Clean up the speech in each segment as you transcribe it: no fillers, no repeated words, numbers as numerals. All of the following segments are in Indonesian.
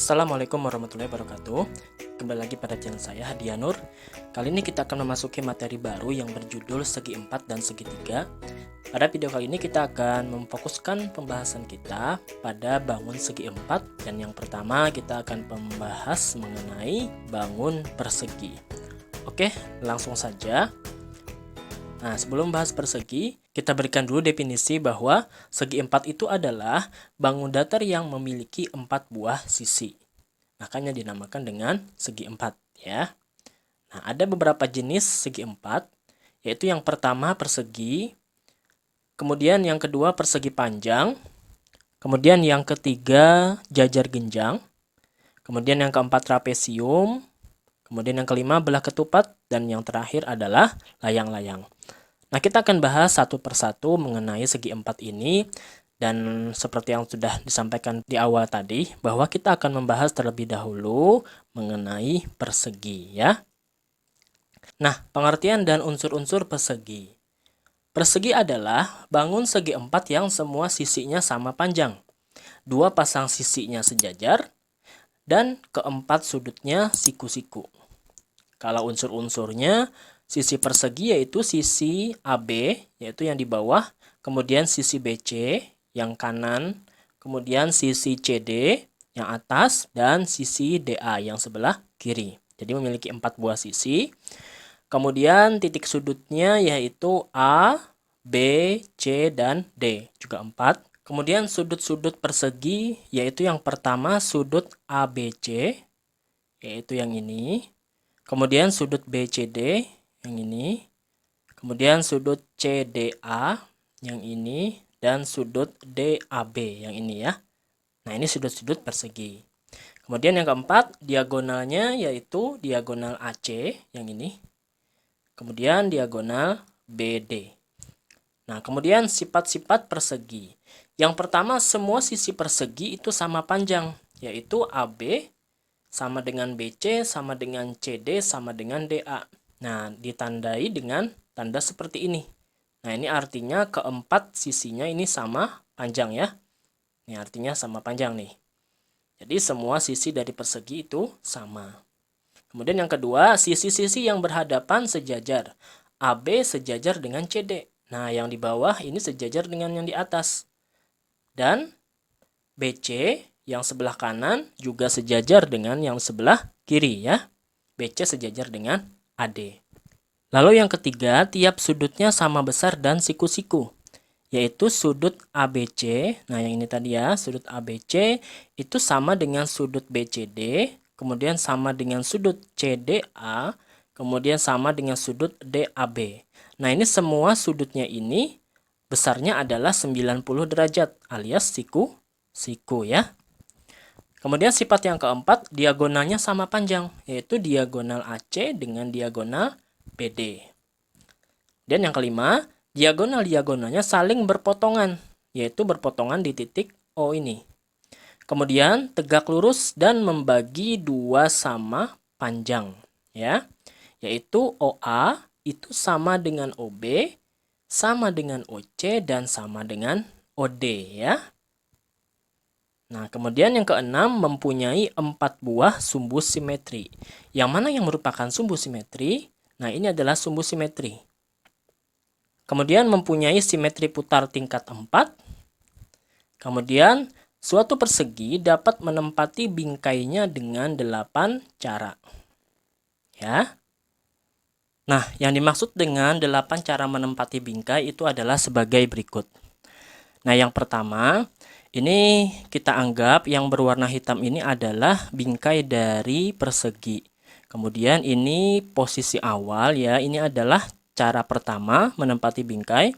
Assalamualaikum warahmatullahi wabarakatuh. Kembali lagi pada channel saya, Hadiah Nur. Kali ini kita akan memasuki materi baru yang berjudul segi 4 dan segi 3. Pada video kali ini kita akan memfokuskan pembahasan kita pada bangun segi 4. Dan yang pertama kita akan membahas mengenai bangun persegi. Oke, langsung saja. Nah, sebelum bahas persegi, kita berikan dulu definisi bahwa segi 4 itu adalah bangun datar yang memiliki 4 buah sisi. Makanya dinamakan dengan segi 4 ya. Nah, ada beberapa jenis segi 4, yaitu yang pertama persegi, kemudian yang kedua persegi panjang, kemudian yang ketiga jajar genjang, kemudian yang keempat trapesium, kemudian yang kelima belah ketupat, dan yang terakhir adalah layang-layang. Nah, kita akan bahas satu persatu mengenai segi 4 ini. Dan seperti yang sudah disampaikan di awal tadi, bahwa kita akan membahas terlebih dahulu mengenai persegi ya. Nah, pengertian dan unsur-unsur persegi. Persegi adalah bangun segi 4 yang semua sisinya sama panjang. Dua pasang sisinya sejajar, dan keempat sudutnya siku-siku. Kalau unsur-unsurnya, sisi persegi yaitu sisi AB, yaitu yang di bawah, kemudian sisi BC yang kanan, kemudian sisi CD yang atas, dan sisi DA yang sebelah kiri. Jadi memiliki 4 buah sisi. Kemudian titik sudutnya yaitu A, B, C, dan D, juga 4. Kemudian sudut-sudut persegi yaitu yang pertama sudut ABC, yaitu yang ini. Kemudian sudut BCD yang ini, kemudian sudut CDA yang ini, dan sudut DAB yang ini ya. Nah, ini sudut-sudut persegi. Kemudian yang keempat, diagonalnya yaitu diagonal AC yang ini. Kemudian diagonal BD. Nah, kemudian sifat-sifat persegi. Yang pertama, semua sisi persegi itu sama panjang, yaitu AB sama dengan BC, sama dengan CD, sama dengan DA. Nah, ditandai dengan tanda seperti ini. Nah, ini artinya keempat sisinya ini sama panjang ya. Ini artinya sama panjang nih. Jadi semua sisi dari persegi itu sama. Kemudian yang kedua, sisi-sisi yang berhadapan sejajar. AB sejajar dengan CD. Nah, yang di bawah ini sejajar dengan yang di atas. Dan BC yang sebelah kanan juga sejajar dengan yang sebelah kiri ya. BC sejajar dengan AD. Lalu yang ketiga, tiap sudutnya sama besar dan siku-siku, yaitu sudut ABC. Nah, yang ini tadi ya, sudut ABC itu sama dengan sudut BCD, kemudian sama dengan sudut CDA, kemudian sama dengan sudut DAB. Nah, ini semua sudutnya ini besarnya adalah 90 derajat alias siku ya. Kemudian sifat yang keempat, diagonalnya sama panjang, yaitu diagonal AC dengan diagonal BD. Dan yang kelima, diagonal-diagonalnya saling berpotongan, yaitu berpotongan di titik O ini. Kemudian tegak lurus dan membagi dua sama panjang, ya, yaitu OA itu sama dengan OB, sama dengan OC, dan sama dengan OD ya. Nah, kemudian yang keenam, mempunyai 4 buah sumbu simetri. Yang mana yang merupakan sumbu simetri? Nah, ini adalah sumbu simetri. Kemudian mempunyai simetri putar tingkat 4. Kemudian suatu persegi dapat menempati bingkainya dengan 8 cara. Ya. Nah, yang dimaksud dengan 8 cara menempati bingkai itu adalah sebagai berikut. Nah, yang pertama, ini kita anggap yang berwarna hitam ini adalah bingkai dari persegi. Kemudian ini posisi awal ya, ini adalah cara pertama menempati bingkai.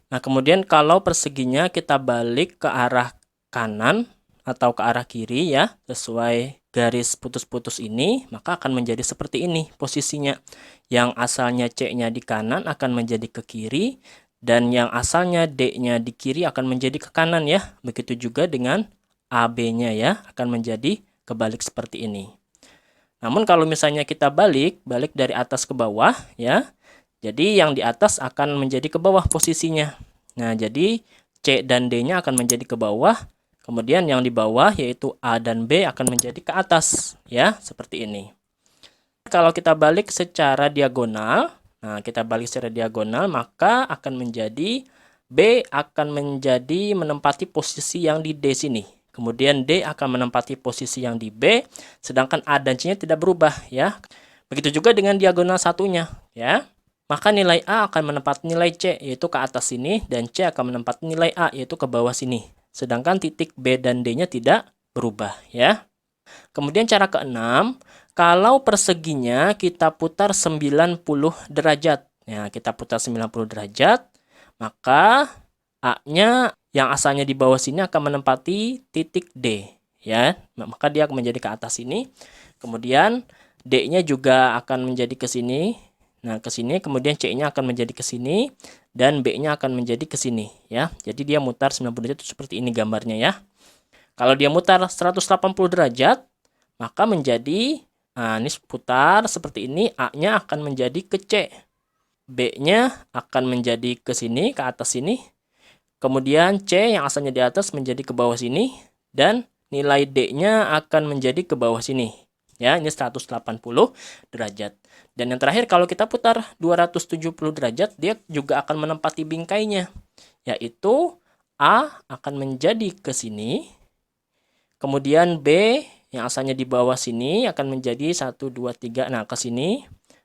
Nah, kemudian kalau perseginya kita balik ke arah kanan atau ke arah kiri ya, sesuai garis putus-putus ini, maka akan menjadi seperti ini posisinya. Yang asalnya C-nya di kanan akan menjadi ke kiri, dan yang asalnya D-nya di kiri akan menjadi ke kanan ya. Begitu juga dengan AB-nya ya, akan menjadi kebalik seperti ini. Namun kalau misalnya kita balik dari atas ke bawah ya, jadi yang di atas akan menjadi ke bawah posisinya. Nah, jadi C dan D-nya akan menjadi ke bawah, Kemudian yang di bawah yaitu A dan B akan menjadi ke atas, ya, seperti ini. Kalau kita balik secara diagonal, maka akan menjadi B akan menjadi menempati posisi yang di D sini. Kemudian D akan menempati posisi yang di B, sedangkan A dan C-nya tidak berubah, ya. Begitu juga dengan diagonal satunya, ya. Maka nilai A akan menempati nilai C, yaitu ke atas sini, dan C akan menempati nilai A, yaitu ke bawah sini. Sedangkan titik B dan D-nya tidak berubah, ya. Kemudian cara keenam, kalau perseginya kita putar 90 derajat. Ya, kita putar 90 derajat, maka A-nya yang asalnya di bawah sini akan menempati titik D, ya. Maka dia akan menjadi ke atas sini. Kemudian D-nya juga akan menjadi ke sini. Nah, ke sini, kemudian C-nya akan menjadi ke sini, dan B-nya akan menjadi ke sini, ya. Jadi dia mutar 90 derajat seperti ini gambarnya, ya. Kalau dia mutar 180 derajat, maka menjadi, nah, ini putar seperti ini, A-nya akan menjadi ke C. B-nya akan menjadi ke sini, ke atas sini. Kemudian C yang asalnya di atas menjadi ke bawah sini, dan nilai D-nya akan menjadi ke bawah sini. Ya, ini 180 derajat. Dan yang terakhir, kalau kita putar 270 derajat, dia juga akan menempati bingkainya, yaitu A akan menjadi ke sini, kemudian B yang asalnya di bawah sini akan menjadi 1, 2, 3, nah ke sini.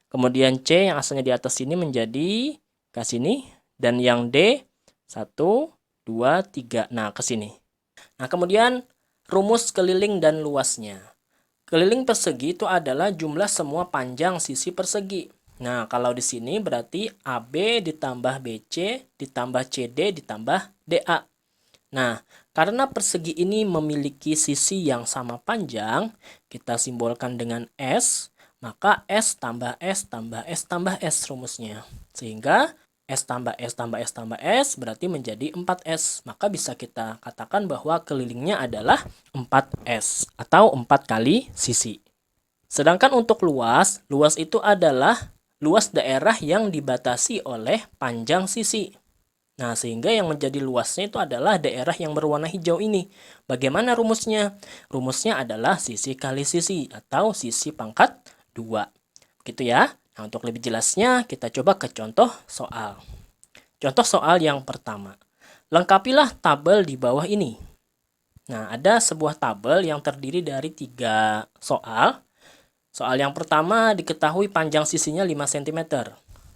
Kemudian C yang asalnya di atas sini menjadi ke sini, dan yang D 1, 2, 3, nah ke sini. Nah, kemudian rumus keliling dan luasnya. Keliling persegi itu adalah jumlah semua panjang sisi persegi. Nah, kalau di sini berarti AB ditambah BC ditambah CD ditambah DA. Nah, karena persegi ini memiliki sisi yang sama panjang, kita simbolkan dengan S, maka S tambah S tambah S tambah S rumusnya. Sehingga S tambah S tambah S tambah S berarti menjadi 4S. Maka bisa kita katakan bahwa kelilingnya adalah 4S atau 4 kali sisi. Sedangkan untuk luas, luas itu adalah luas daerah yang dibatasi oleh panjang sisi. Nah, sehingga yang menjadi luasnya itu adalah daerah yang berwarna hijau ini. Bagaimana rumusnya? Rumusnya adalah sisi kali sisi atau sisi pangkat 2. Gitu ya. Nah, untuk lebih jelasnya kita coba ke contoh soal. Contoh soal yang pertama. Lengkapilah tabel di bawah ini. Nah, ada sebuah tabel yang terdiri dari 3 soal. Soal yang pertama diketahui panjang sisinya 5 cm.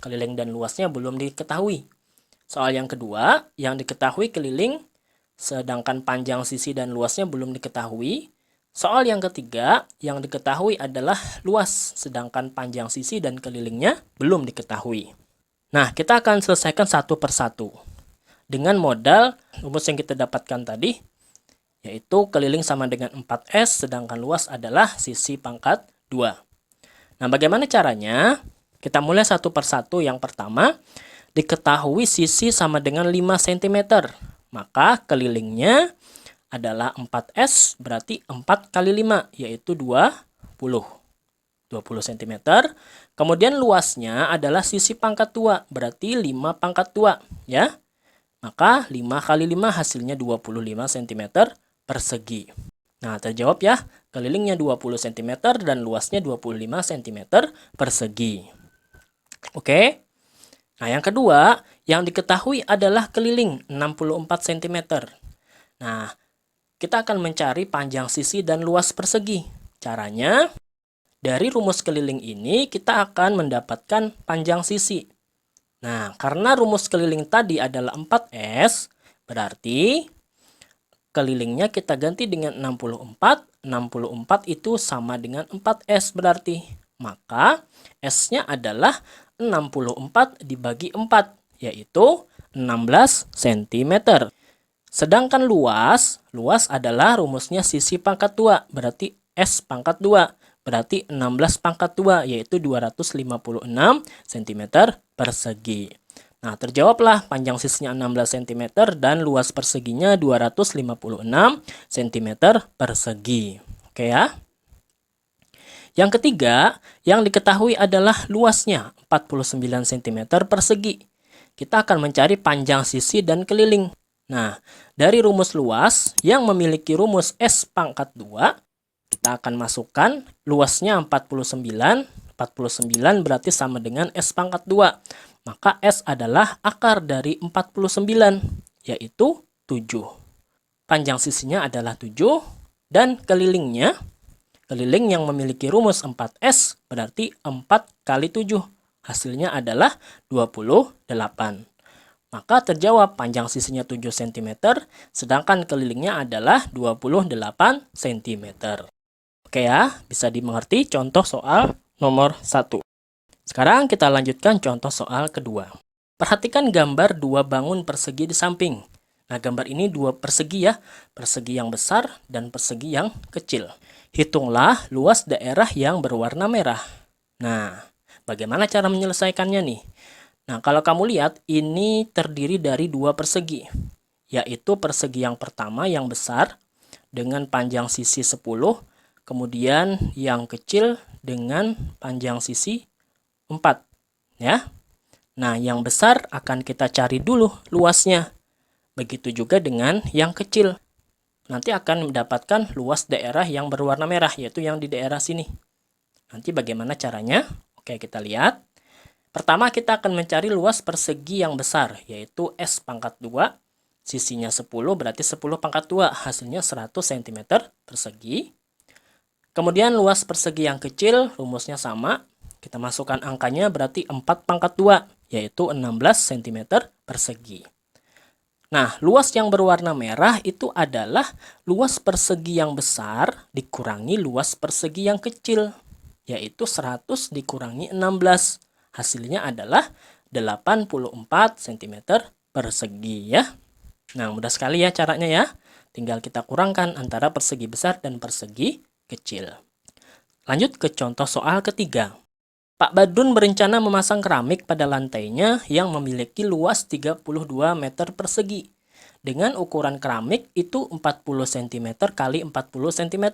Keliling dan luasnya belum diketahui. Soal yang kedua, yang diketahui keliling, sedangkan panjang sisi dan luasnya belum diketahui. Soal yang ketiga, yang diketahui adalah luas, sedangkan panjang sisi dan kelilingnya belum diketahui. Nah, kita akan selesaikan satu persatu. Dengan modal rumus yang kita dapatkan tadi, yaitu keliling sama dengan 4S, sedangkan luas adalah sisi pangkat 2. Nah, bagaimana caranya? Kita mulai satu persatu. Yang pertama, diketahui sisi sama dengan 5 cm. Maka kelilingnya adalah 4S, berarti 4 kali 5, yaitu 20 cm. Kemudian luasnya adalah sisi pangkat 2, berarti 5 pangkat 2. Ya. Maka 5 kali 5 hasilnya 25 cm persegi. Nah, terjawab ya. Kelilingnya 20 cm dan luasnya 25 cm persegi. Oke. Nah, yang kedua, yang diketahui adalah keliling 64 cm. Nah, kita akan mencari panjang sisi dan luas persegi. Caranya, dari rumus keliling ini kita akan mendapatkan panjang sisi. Nah, karena rumus keliling tadi adalah 4S, berarti kelilingnya kita ganti dengan 64. 64 itu sama dengan 4S berarti. Maka S-nya adalah 64 dibagi 4, yaitu 16 cm. Sedangkan luas adalah rumusnya sisi pangkat 2, berarti S pangkat 2. Berarti 16 pangkat 2, yaitu 256 cm persegi. Nah, terjawablah panjang sisinya 16 cm dan luas perseginya 256 cm persegi. Oke ya. Yang ketiga, yang diketahui adalah luasnya 49 cm persegi. Kita akan mencari panjang sisi dan keliling. Nah, dari rumus luas yang memiliki rumus S pangkat 2, kita akan masukkan luasnya 49. 49 berarti sama dengan S pangkat 2. Maka S adalah akar dari 49, yaitu 7. Panjang sisinya adalah 7, dan keliling yang memiliki rumus 4S berarti 4 kali 7. Hasilnya adalah 28. Maka terjawab panjang sisinya 7 cm, sedangkan kelilingnya adalah 28 cm. Oke ya, bisa dimengerti contoh soal nomor 1. Sekarang kita lanjutkan contoh soal kedua. Perhatikan gambar dua bangun persegi di samping. Nah, gambar ini dua persegi ya, persegi yang besar dan persegi yang kecil. Hitunglah luas daerah yang berwarna merah. Nah, bagaimana cara menyelesaikannya nih? Nah, kalau kamu lihat, ini terdiri dari dua persegi, yaitu persegi yang pertama yang besar dengan panjang sisi 10, kemudian yang kecil dengan panjang sisi 4. Ya. Nah, yang besar akan kita cari dulu luasnya. Begitu juga dengan yang kecil. Nanti akan mendapatkan luas daerah yang berwarna merah, yaitu yang di daerah sini. Nanti bagaimana caranya? Oke, kita lihat. Pertama kita akan mencari luas persegi yang besar, yaitu S pangkat 2. Sisinya 10 berarti 10 pangkat 2, hasilnya 100 cm persegi. Kemudian luas persegi yang kecil, rumusnya sama. Kita masukkan angkanya berarti 4 pangkat 2, yaitu 16 cm persegi. Nah, luas yang berwarna merah itu adalah luas persegi yang besar dikurangi luas persegi yang kecil, yaitu 100 dikurangi 16. Hasilnya adalah 84 cm persegi ya. Nah, mudah sekali ya caranya ya. Tinggal kita kurangkan antara persegi besar dan persegi kecil. Lanjut ke contoh soal ketiga. Pak Badrun berencana memasang keramik pada lantainya yang memiliki luas 32 meter persegi. Dengan ukuran keramik itu 40 cm kali 40 cm.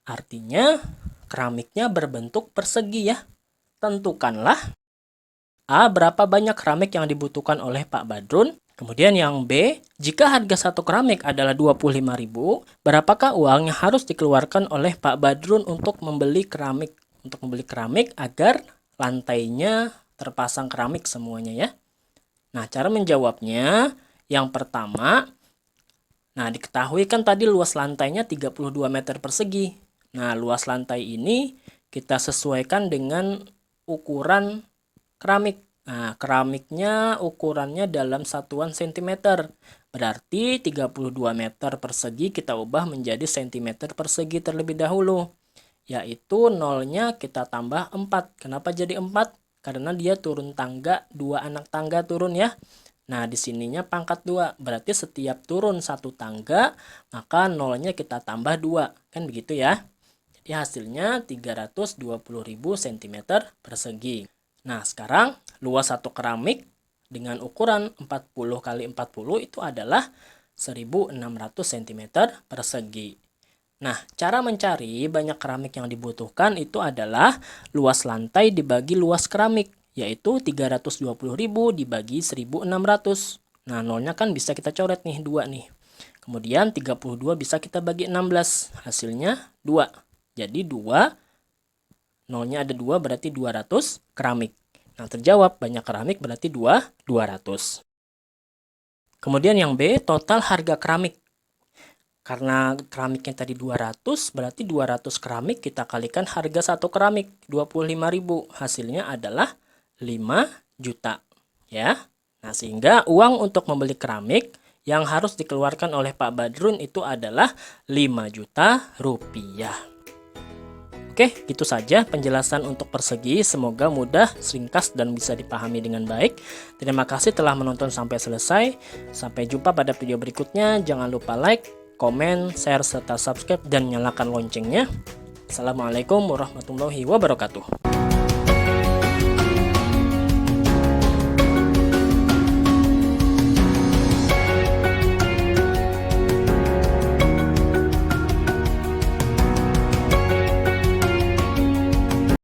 Artinya keramiknya berbentuk persegi ya. Tentukanlah A. Berapa banyak keramik yang dibutuhkan oleh Pak Badrun? Kemudian yang B. Jika harga satu keramik adalah 25.000, berapakah uang yang harus dikeluarkan oleh Pak Badrun untuk membeli keramik? Untuk membeli keramik agar lantainya terpasang keramik semuanya ya. Nah, cara menjawabnya yang pertama, nah diketahui kan tadi luas lantainya 32 meter persegi. Nah, luas lantai ini kita sesuaikan dengan ukuran keramik. Nah, keramiknya ukurannya dalam satuan cm. Berarti 32 meter persegi kita ubah menjadi cm persegi terlebih dahulu. Yaitu nolnya kita tambah 4. Kenapa jadi 4? Karena dia turun tangga, 2 anak tangga turun ya. Nah, di sininya pangkat 2. Berarti setiap turun 1 tangga, maka nolnya kita tambah 2. Kan begitu ya. Jadi hasilnya 320.000 cm persegi. Nah, sekarang luas satu keramik dengan ukuran 40 kali 40 itu adalah 1600 cm persegi. Nah, cara mencari banyak keramik yang dibutuhkan itu adalah luas lantai dibagi luas keramik, yaitu 320.000 dibagi 1600. Nah, nolnya kan bisa kita coret nih, 2 nih. Kemudian 32 bisa kita bagi 16, hasilnya 2. Jadi 2, nolnya ada 2 berarti 200 keramik. Nah, terjawab banyak keramik berarti 200. Kemudian yang B, total harga keramik. Karena keramiknya tadi 200, berarti 200 keramik kita kalikan harga satu keramik 25.000. Hasilnya adalah 5 juta. Ya. Nah, sehingga uang untuk membeli keramik yang harus dikeluarkan oleh Pak Badrun itu adalah 5 juta rupiah. Oke, gitu saja penjelasan untuk persegi. Semoga mudah, ringkas, dan bisa dipahami dengan baik. Terima kasih telah menonton sampai selesai. Sampai jumpa pada video berikutnya. Jangan lupa like, komen, share, serta subscribe, dan nyalakan loncengnya. Assalamualaikum warahmatullahi wabarakatuh.